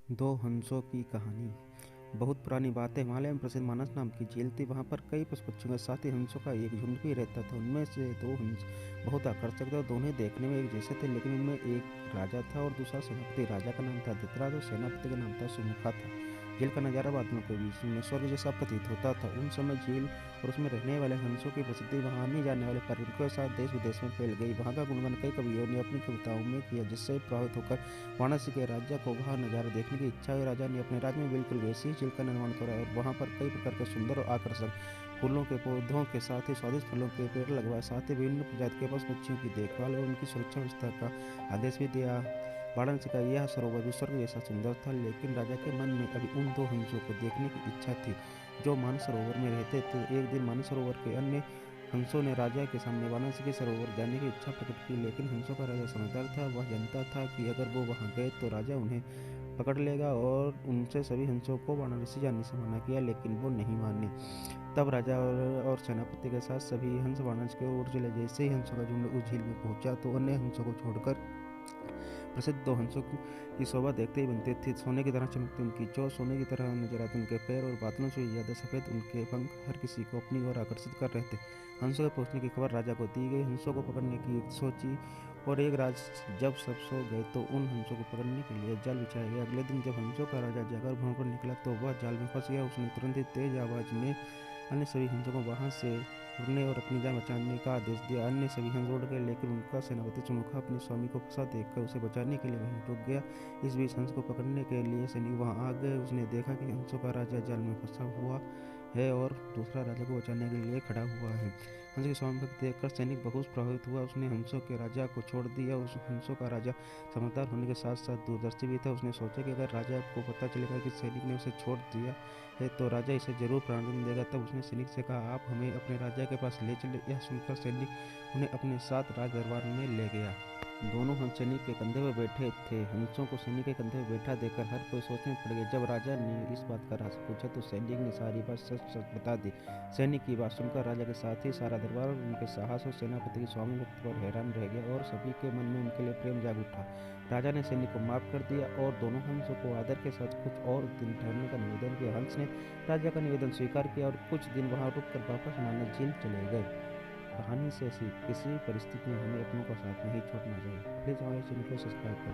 दो हंसों की कहानी। बहुत पुरानी बात है। हिमालय में प्रसिद्ध मानस नाम की झील थी। वहाँ पर कई पशु पक्षियों के साथ ही हंसों का एक झुंड भी रहता था। उनमें से दो हंस बहुत आकर्षक थे और दोनों देखने में एक जैसे थे, लेकिन उनमें एक राजा था और दूसरा सेनापति। राजा का नाम था धृतराज और सेनापति का नाम था सुमुखा था। झील का नज़ारा बादलों के बीच में स्वर्ग जैसा प्रतीत होता था। उन समय झील और उसमें रहने वाले हंसों की प्रसिद्धि वहाँ आने जाने वाले पर्यटकों के साथ देश विदेश में फैल गई। वहाँ का गुणगान कई कवियों ने अपनी कविताओं में किया, जिससे प्रभावित होकर वाराणसी के राजा को वह नज़ारा देखने की इच्छा हुई। राजा ने अपने राज्य में बिल्कुल वैसी ही झील का निर्माण करा और वहाँ पर कई प्रकार के सुंदर और आकर्षक फूलों के पौधों के साथ ही स्वादिष्ट फलों के पेड़ लगवाए। साथ ही विभिन्न प्रजाति के पशु पक्षियों की देखभाल और उनकी सुरक्षा व्यवस्था का आदेश भी दिया। वाराणसी का यह सरोवर भी स्वर्ग जैसा सुंदर था, लेकिन राजा के मन में अभी उन दो हंसों को देखने की इच्छा थी जो मानस सरोवर में रहते थे। एक दिन मानस सरोवर के अन्य हंसों ने राजा के सामने वाराणसी के सरोवर जाने की इच्छा प्रकट की, लेकिन हंसों का राजा समझदार था। वह जानता था कि अगर वो वहां गए तो राजा उन्हें पकड़ लेगा और उनसे सभी हंसों को वाराणसी जाने से मना किया, लेकिन वो नहीं माने। तब राजा और सेनापति के साथ सभी हंस वाराणसी की ओर चले। जैसे ही हंसों का झुंड उस झील में पहुंचा तो अन्य हंसों को छोड़कर प्रसिद्ध दो हंसों की शोभा देखते ही बनती थी। सोने की तरह चमकती उनकी चोंच, सोने की तरह नजर आते उनके पैर और बादलों से ज्यादा सफेद उनके पंख हर किसी को अपनी ओर आकर्षित कर रहे थे। हंसों के पहुंचने की खबर राजा को दी गई। हंसों को पकड़ने की सोची और एक रात जब सब सो गए तो उन हंसों को पकड़ने के लिए जाल बिछाया गया। अगले दिन जब हंसों का राजा जाकर भ्रमण पर निकला तो वह जाल में फंस गया। उसने तुरंत ही तेज आवाज में अन्य सभी हंसों को वहां से उड़ने और अपनी जान बचाने का आदेश दिया। अन्य सभी हंस उड़ गए, लेकिन उनका सेनापति सुमुखा अपने स्वामी को फंसा देखकर उसे बचाने के लिए वहीं रुक गया। इस बीच हंस को पकड़ने के लिए सैनिक वहां आ गए। उसने देखा कि हंसों का राजा जाल में फंसा हुआ है और दूसरा राजा को बचाने के लिए खड़ा हुआ है। हंस के स्वामी को देखकर सैनिक बहुत प्रभावित हुआ। उसने हंसों के राजा को छोड़ दिया। उस हंसों का राजा समझदार होने के साथ साथ दूरदर्शी भी था। उसने सोचा कि अगर राजा को पता चलेगा कि सैनिक ने उसे छोड़ दिया है तो राजा इसे जरूर प्राणदंड देगा। तब उसने सैनिक से कहा, आप हमें अपने राजा के पास ले चले। यह सुनकर सैनिक उन्हें अपने साथ राज दरबार में ले गया। दोनों हंस सैनिक के कंधे पर बैठे थे। हंसों को सैनिक के कंधे पर बैठा देखकर हर कोई सोच में पड़ गया। जब राजा ने इस बात का राज पूछा तो सैनिक ने सारी बात सच सच बता दी। सैनिक की बात सुनकर राजा के साथ ही सारा दरबार और उनके साहस और सेनापति की स्वामित्व पर हैरान रह गया और सभी के मन में उनके लिए प्रेम जाग उठा। राजा ने सैनिक को माफ कर दिया और दोनों हंसों को आदर के साथ कुछ और दिन ठहरने का निवेदन किया। हंस ने राजा का निवेदन स्वीकार किया और कुछ दिन वहां रुककर वापस मानस झील चले गए। कहानी से सीख, किसी भी परिस्थिति में हमें अपनों का साथ नहीं छोड़ना चाहिए। प्लीज़ हमारे चैनल को सब्सक्राइब करें।